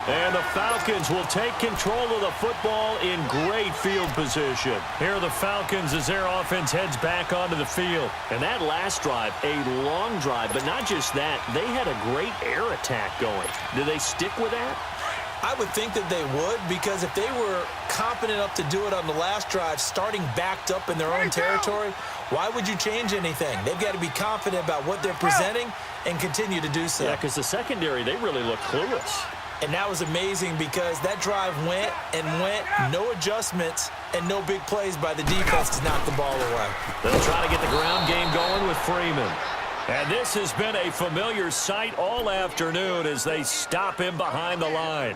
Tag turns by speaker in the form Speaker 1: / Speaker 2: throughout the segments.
Speaker 1: And the Falcons will take control of the football in great field position. Here are the Falcons as their offense heads back onto the field. And that last drive, a long drive, but not just that, they had a great air attack going. Do they stick with that?
Speaker 2: I would think that they would, because if they were confident enough to do it on the last drive, starting backed up in their own territory, why would you change anything? They've got to be confident about what they're presenting and continue to do so.
Speaker 1: Yeah, because the secondary, they really look clueless.
Speaker 2: And that was amazing because that drive went and went, no adjustments, and no big plays by the defense to knock the ball away.
Speaker 1: They'll try to get the ground game going with Freeman. And this has been a familiar sight all afternoon as they stop him behind the line.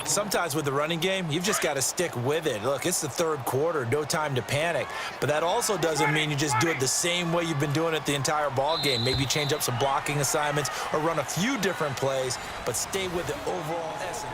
Speaker 2: Sometimes with the running game, you've just got to stick with it. Look, it's the third quarter, no time to panic. But that also doesn't mean you just do it the same way you've been doing it the entire ball game. Maybe change up some blocking assignments or run a few different plays, but stay with the overall essence.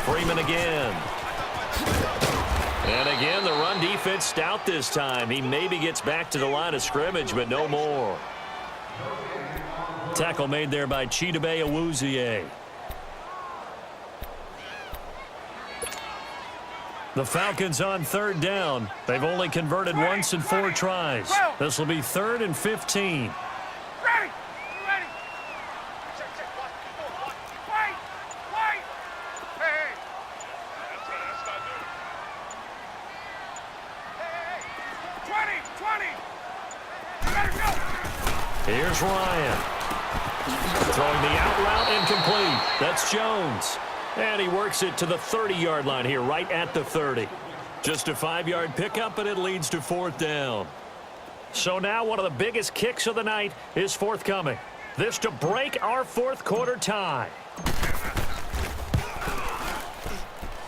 Speaker 1: Freeman again. And again, the run defense stout this time. He maybe gets back to the line of scrimmage, but no more. Tackle made there by Chidobe Awuzie. The Falcons on third down. They've only converted once in 4 tries. This will be 3rd and 15. Here's Ryan. Throwing the out route incomplete. That's Jones. And he works it to the 30-yard line here, right at the 30. Just a 5-yard pickup, and it leads to 4th down. So now one of the biggest kicks of the night is forthcoming. This to break our 4th quarter tie.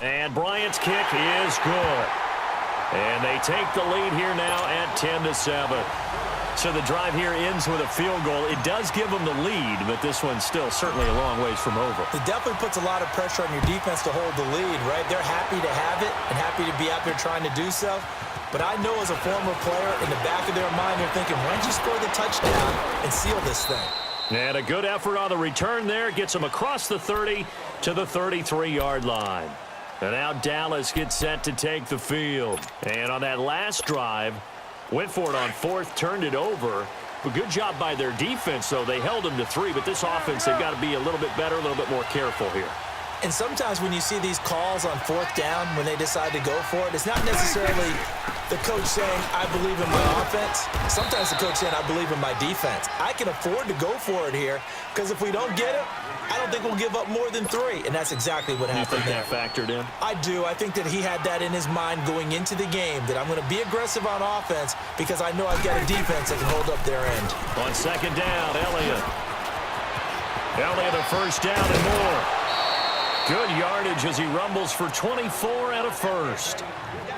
Speaker 1: And Bryant's kick is good. And they take the lead here now at 10-7. So the drive here ends with a field goal. It does give them the lead, but this one's still certainly a long ways from over.
Speaker 2: It definitely puts a lot of pressure on your defense to hold the lead, right? They're happy to have it and happy to be out there trying to do so. But I know as a former player, in the back of their mind, they're thinking, why don't you score the touchdown and seal this thing?
Speaker 1: And a good effort on the return there. Gets them across the 30 to the 33-yard line. And now Dallas gets set to take the field. And on that last drive, went for it on 4th, turned it over. But good job by their defense, though. They held them to 3, but this offense, they've got to be a little bit better, a little bit more careful here.
Speaker 2: And sometimes when you see these calls on 4th down, when they decide to go for it, it's not necessarily the coach saying, I believe in my offense. Sometimes the coach saying, I believe in my defense. I can afford to go for it here, because if we don't get it, I don't think we'll give up more than 3, and that's exactly what happened there.
Speaker 1: You think that factored in?
Speaker 2: I do. I think that he had that in his mind going into the game, that I'm going to be aggressive on offense because I know I've got a defense that can hold up their end.
Speaker 1: On 2nd down, Elliott. Elliott a 1st down and more. Good yardage as he rumbles for 24 and a 1st.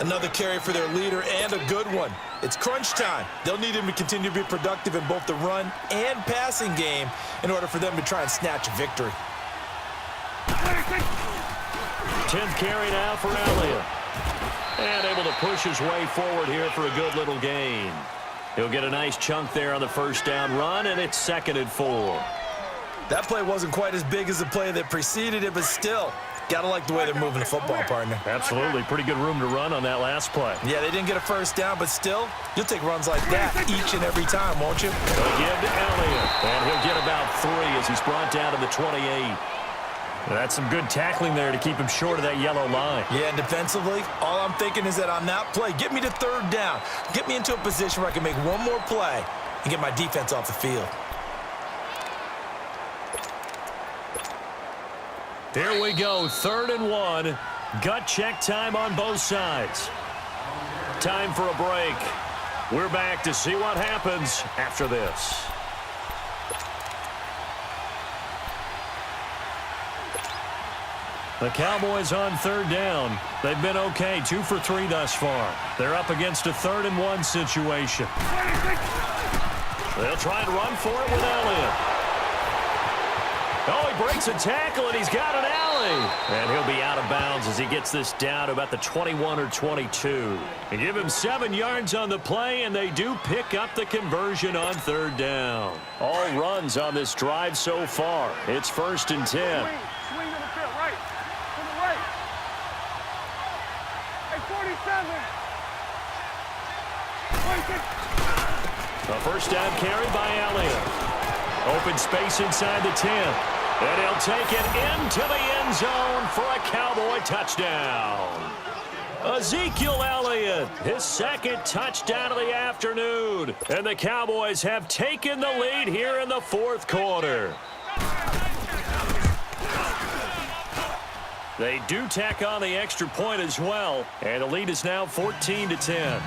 Speaker 2: Another carry for their leader and a good one. It's crunch time. They'll need him to continue to be productive in both the run and passing game in order for them to try and snatch a victory.
Speaker 1: 10th carry now for Elliott. And able to push his way forward here for a good little gain. He'll get a nice chunk there on the 1st down run, and it's 2nd and 4.
Speaker 2: That play wasn't quite as big as the play that preceded it, but still, gotta like the way they're moving the football, partner.
Speaker 1: Absolutely. Pretty good room to run on that last play.
Speaker 2: Yeah, they didn't get a 1st down, but still, you'll take runs like that each and every time, won't you?
Speaker 1: They'll give to Elliott, and he'll get about 3 as he's brought down to the 28. That's some good tackling there to keep him short of that yellow line.
Speaker 2: Yeah, and defensively, all I'm thinking is that on that play, get me to 3rd down. Get me into a position where I can make one more play and get my defense off the field.
Speaker 1: Here we go, 3rd and 1. Gut check time on both sides. Time for a break. We're back to see what happens after this. The Cowboys on third down. They've been okay, 2 for 3 thus far. They're up against a 3rd and 1 situation. They'll try and run for it with Elliott. Oh, he breaks a tackle, and he's got an alley. And he'll be out of bounds as he gets this down to about the 21 or 22. They give him 7 yards on the play, and they do pick up the conversion on third down. All runs on this drive so far. It's 1st and 10.
Speaker 3: Swing to the field, right. To the right. Hey, 47. 26.
Speaker 1: A first down carry by Elliott. Open space inside the 10. And he'll take it into the end zone for a Cowboy touchdown. Ezekiel Elliott, his 2nd touchdown of the afternoon. And the Cowboys have taken the lead here in the 4th quarter. They do tack on the extra point as well. And the lead is now 14-10.